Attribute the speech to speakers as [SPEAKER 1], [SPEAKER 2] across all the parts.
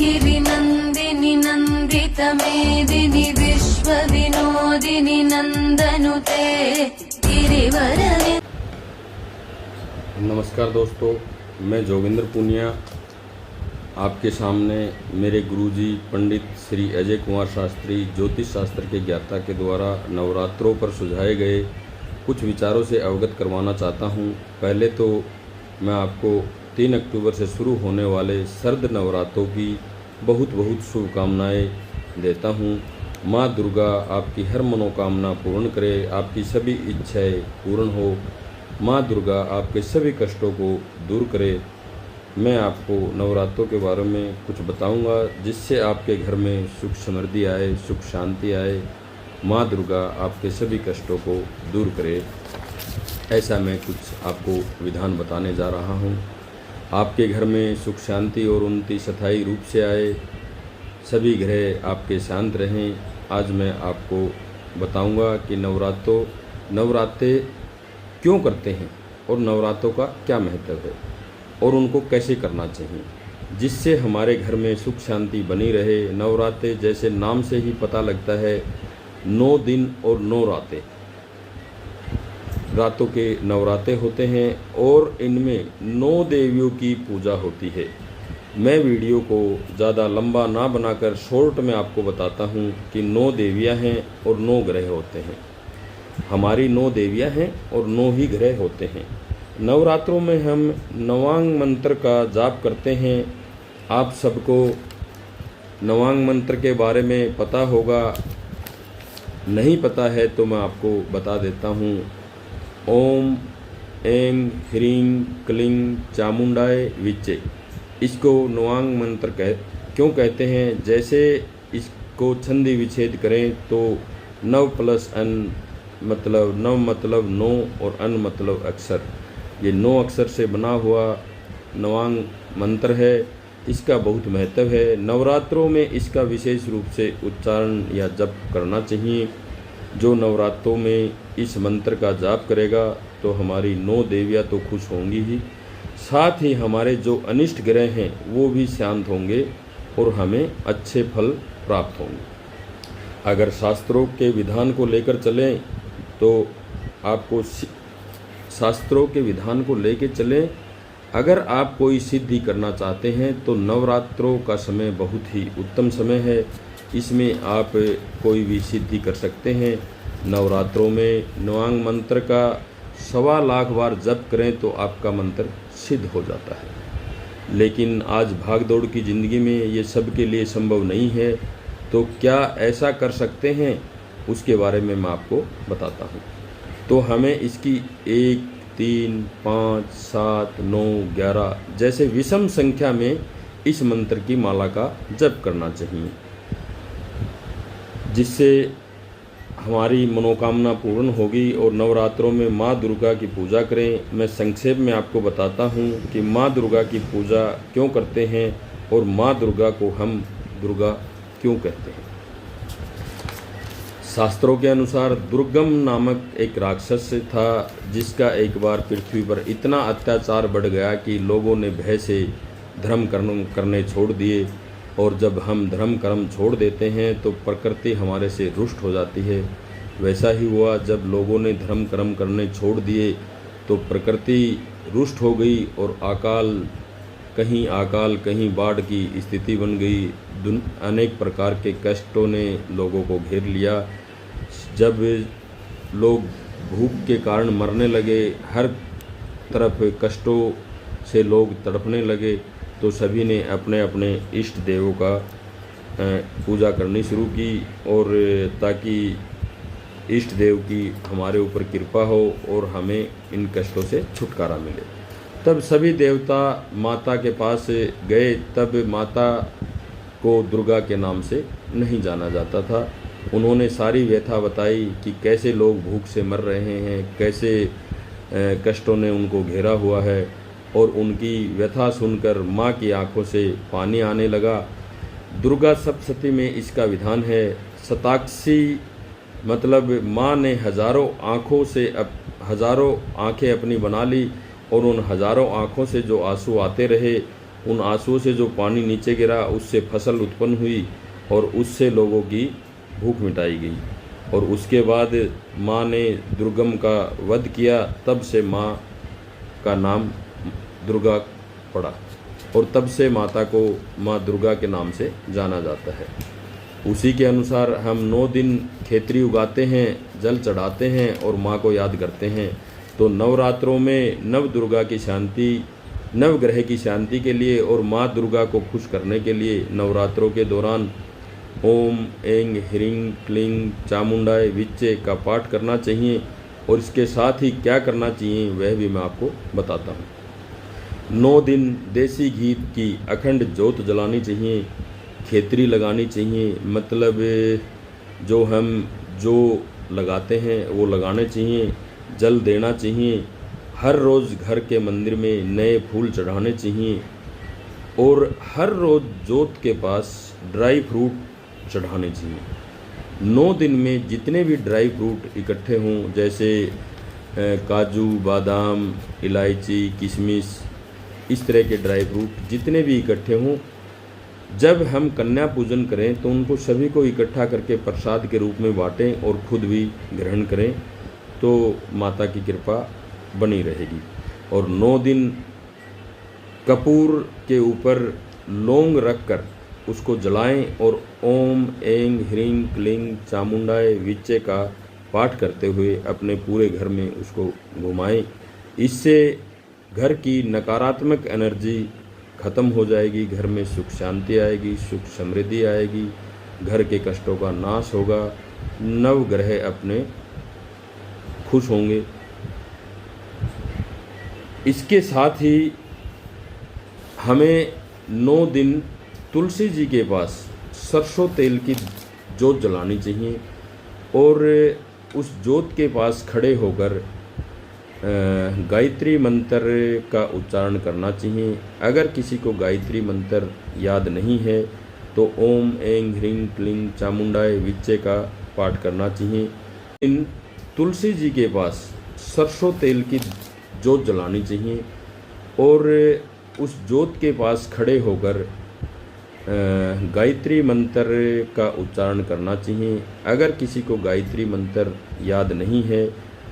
[SPEAKER 1] गिरिनन्दिनि नन्दितमेदिनि विश्वविनोदिनि नन्दनुते गिरिवरवि।
[SPEAKER 2] नमस्कार दोस्तों, मैं जोगिंदर पुनिया आपके सामने मेरे गुरुजी पंडित श्री अजय कुमार शास्त्री ज्योतिष शास्त्र के ज्ञाता के द्वारा नवरात्रों पर सुझाए गए कुछ विचारों से अवगत करवाना चाहता हूं। पहले तो मैं आपको 3 अक्टूबर से शुरू होने वाले शरद नवरात्रों की बहुत बहुत शुभकामनाएं देता हूं। माँ दुर्गा आपकी हर मनोकामना पूर्ण करे, आपकी सभी इच्छाएं पूर्ण हो। माँ दुर्गा आपके सभी कष्टों को दूर करे। मैं आपको नवरात्रों के बारे में कुछ बताऊंगा जिससे आपके घर में सुख समृद्धि आए, सुख शांति आए। माँ दुर्गा आपके सभी कष्टों को दूर करे, ऐसा मैं कुछ आपको विधान बताने जा रहा हूं। आपके घर में सुख शांति और उन्नति स्थायी रूप से आए, सभी ग्रह आपके शांत रहें। आज मैं आपको बताऊंगा कि नवरात्रे क्यों करते हैं और नवरात्रों का क्या महत्व है और उनको कैसे करना चाहिए जिससे हमारे घर में सुख शांति बनी रहे। नवरात्रे जैसे नाम से ही पता लगता है, 9 दिन और 9 रातों के नवरात्रे होते हैं और इनमें 9 देवियों की पूजा होती है। मैं वीडियो को ज़्यादा लंबा ना बनाकर शॉर्ट में आपको बताता हूँ कि 9 देवियाँ हैं और 9 ग्रह होते हैं। हमारी 9 देवियाँ हैं और 9 ही ग्रह होते हैं। नवरात्रों में हम नवांग मंत्र का जाप करते हैं। आप सबको नवांग मंत्र के बारे में पता होगा, नहीं पता है तो मैं आपको बता देता हूँ। ओम ऐं ह्रीं क्लीं चामुंडाय विच्चे, इसको नवांग मंत्र क्यों कहते हैं? जैसे इसको छंदी विच्छेद करें तो 9 + अन मतलब 9 मतलब 9 और अन मतलब अक्षर, ये 9 अक्षर से बना हुआ नवांग मंत्र है। इसका बहुत महत्व है। नवरात्रों में इसका विशेष रूप से उच्चारण या जप करना चाहिए। जो नवरात्रों में इस मंत्र का जाप करेगा तो हमारी 9 देवियाँ तो खुश होंगी ही, साथ ही हमारे जो अनिष्ट ग्रह हैं वो भी शांत होंगे और हमें अच्छे फल प्राप्त होंगे। अगर शास्त्रों के विधान को लेकर चलें तो आपको शास्त्रों के विधान को लेकर चलें। अगर आप कोई सिद्धि करना चाहते हैं तो नवरात्रों का समय बहुत ही उत्तम समय है। इसमें आप कोई भी सिद्धि कर सकते हैं। नवरात्रों में नवांग मंत्र का 1.25 लाख बार जप करें तो आपका मंत्र सिद्ध हो जाता है। लेकिन आज भागदौड़ की ज़िंदगी में ये सब के लिए संभव नहीं है। तो क्या ऐसा कर सकते हैं, उसके बारे में मैं आपको बताता हूँ। तो हमें इसकी 1, 3, 5, 7, 9, 11 जैसे विषम संख्या में इस मंत्र की माला का जप करना चाहिए, जिससे हमारी मनोकामना पूर्ण होगी। और नवरात्रों में माँ दुर्गा की पूजा करें। मैं संक्षेप में आपको बताता हूँ कि माँ दुर्गा की पूजा क्यों करते हैं और माँ दुर्गा को हम दुर्गा क्यों कहते हैं। शास्त्रों के अनुसार दुर्गम नामक एक राक्षस था, जिसका एक बार पृथ्वी पर इतना अत्याचार बढ़ गया कि लोगों ने भय से धर्म करने छोड़ दिए। और जब हम धर्म कर्म छोड़ देते हैं तो प्रकृति हमारे से रुष्ट हो जाती है। वैसा ही हुआ, जब लोगों ने धर्म कर्म करने छोड़ दिए तो प्रकृति रुष्ट हो गई और अकाल कहीं बाढ़ की स्थिति बन गई। अनेक प्रकार के कष्टों ने लोगों को घेर लिया। जब लोग भूख के कारण मरने लगे, हर तरफ कष्टों से लोग तड़पने लगे, तो सभी ने अपने अपने इष्ट देवों का पूजा करनी शुरू की, और ताकि इष्ट देव की हमारे ऊपर कृपा हो और हमें इन कष्टों से छुटकारा मिले। तब सभी देवता माता के पास गए। तब माता को दुर्गा के नाम से नहीं जाना जाता था। उन्होंने सारी व्यथा बताई कि कैसे लोग भूख से मर रहे हैं, कैसे कष्टों ने उनको घेरा हुआ है। और उनकी व्यथा सुनकर माँ की आंखों से पानी आने लगा। दुर्गा सप्तशती में इसका विधान है। शताक्षी मतलब माँ ने हजारों आंखें अपनी बना ली और उन हजारों आंखों से जो आंसू आते रहे उन आंसुओं से जो पानी नीचे गिरा उससे फसल उत्पन्न हुई और उससे लोगों की भूख मिटाई गई। और उसके बाद माँ ने दुर्गम का वध किया, तब से माँ का नाम दुर्गा पड़ा और तब से माता को माँ दुर्गा के नाम से जाना जाता है। उसी के अनुसार हम 9 दिन खेतरी उगाते हैं, जल चढ़ाते हैं और माँ को याद करते हैं। तो नवरात्रों में नव दुर्गा की शांति, नवग्रह की शांति के लिए और माँ दुर्गा को खुश करने के लिए नवरात्रों के दौरान ओम ऐं ह्रीं क्लीं चामुंडाय विच्चे का पाठ करना चाहिए। और इसके साथ ही क्या करना चाहिए वह भी मैं आपको बताता हूँ। 9 दिन देसी घी की अखंड ज्योत जलानी चाहिए, खेतरी लगानी चाहिए, मतलब जो लगाते हैं वो लगाने चाहिए, जल देना चाहिए, हर रोज़ घर के मंदिर में नए फूल चढ़ाने चाहिए और हर रोज़ ज्योत के पास ड्राई फ्रूट चढ़ाने चाहिए। 9 दिन में जितने भी ड्राई फ्रूट इकट्ठे हों, जैसे काजू, बादाम, इलायची, किशमिश, इस तरह के ड्राई फ्रूट जितने भी इकट्ठे हों, जब हम कन्या पूजन करें तो उनको सभी को इकट्ठा करके प्रसाद के रूप में बांटें और खुद भी ग्रहण करें, तो माता की कृपा बनी रहेगी। और 9 दिन कपूर के ऊपर लौंग रखकर उसको जलाएं और ओम ऐं ह्रीं क्लीं चामुंडाय विच्चे का पाठ करते हुए अपने पूरे घर में उसको घुमाएं। इससे घर की नकारात्मक एनर्जी खत्म हो जाएगी, घर में सुख शांति आएगी, सुख समृद्धि आएगी, घर के कष्टों का नाश होगा, नवग्रह अपने खुश होंगे। इसके साथ ही हमें 9 दिन तुलसी जी के पास सरसों तेल की जोत जलानी चाहिए और उस जोत के पास खड़े होकर गायत्री मंत्र का उच्चारण करना चाहिए। अगर किसी को गायत्री मंत्र याद नहीं है तो ओम ऐं ह्रीं क्लीं चामुंडाय विच्चे का पाठ करना चाहिए। इन तुलसी जी के पास सरसों तेल की जोत जलानी चाहिए और उस जोत के पास खड़े होकर गायत्री मंत्र का उच्चारण करना चाहिए। अगर किसी को गायत्री मंत्र याद नहीं है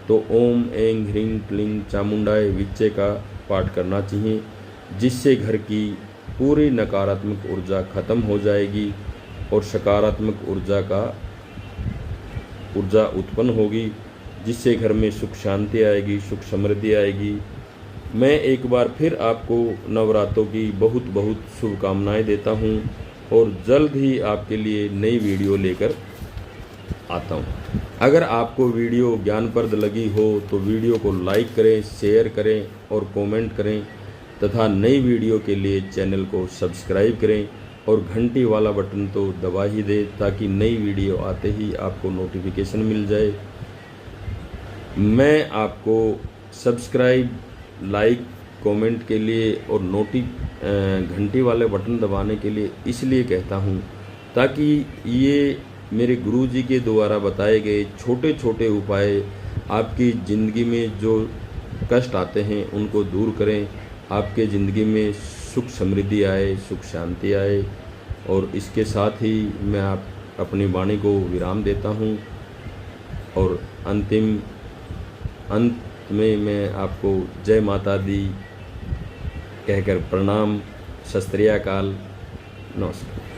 [SPEAKER 2] तो ओम ऐं ह्रीं क्लीं चामुंडाय विच्चे का पाठ करना चाहिए, जिससे घर की पूरी नकारात्मक ऊर्जा खत्म हो जाएगी और सकारात्मक ऊर्जा उत्पन्न होगी, जिससे घर में सुख शांति आएगी, सुख समृद्धि आएगी। मैं एक बार फिर आपको नवरात्रों की बहुत बहुत शुभकामनाएं देता हूं और जल्द ही आपके लिए नई वीडियो लेकर आता हूं। अगर आपको वीडियो ज्ञानप्रद लगी हो तो वीडियो को लाइक करें, शेयर करें और कमेंट करें तथा नई वीडियो के लिए चैनल को सब्सक्राइब करें और घंटी वाला बटन तो दबा ही दें ताकि नई वीडियो आते ही आपको नोटिफिकेशन मिल जाए। मैं आपको सब्सक्राइब, लाइक, कमेंट के लिए और घंटी वाले बटन दबाने के लिए इसलिए कहता हूं ताकि ये मेरे गुरुजी के द्वारा बताए गए छोटे छोटे उपाय आपकी ज़िंदगी में जो कष्ट आते हैं उनको दूर करें, आपके ज़िंदगी में सुख समृद्धि आए, सुख शांति आए। और इसके साथ ही मैं अपनी वाणी को विराम देता हूं और अंत में मैं आपको जय माता दी कहकर प्रणाम, सत श्री अकाल, नमस्कार।